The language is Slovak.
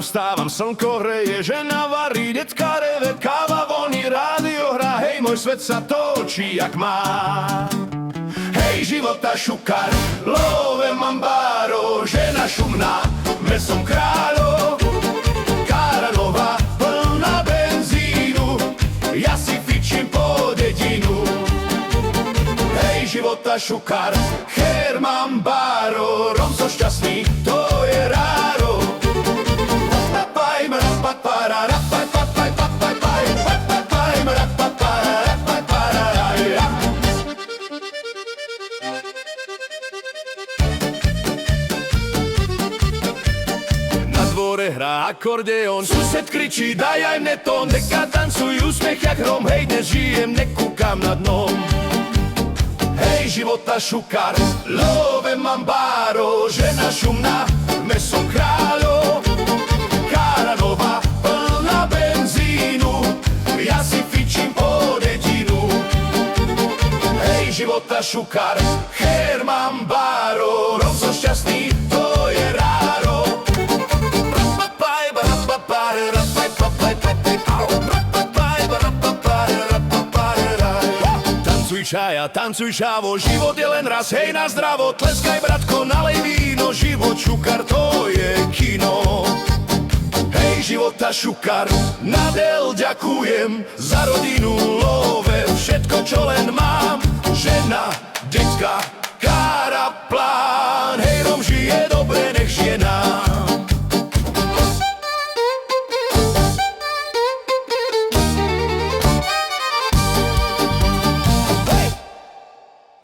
vstávam, slnko hreje, žena varí, decka reve, káva voní, rádio hrá, hej, môj svet sa točí, jak má. Hej, života šukar, love mambáro, žena šumná, mesom kráľo, kára nová, plná benzínu, ja si fičím po dedinu. Hej, života šukar, her mambáro, rom so šťastný, to je ráro. Na dvore hrá akordeón, sused kričí, daj aj mne tón, deka tancujú, smech jak hrom, hej, dnes žijem, nekúkam na dnom. Hej, života šukar, love mambáro, žena šumná, mesom kráľo, kára nová, plná benzínu, ja si fičím po dedinu. Hej, života šukar, her mambáro, rom so šťastný, to je ráro. Tancuj čaja, tancuj šávo, život je len raz, hej na zdravo, tleskaj bratko, nalej víno, život šukar, to je kino. Hej, života šukar, nadel ďakujem, za rodinu love, všetko čo len mám, žena, decka, kára, plá.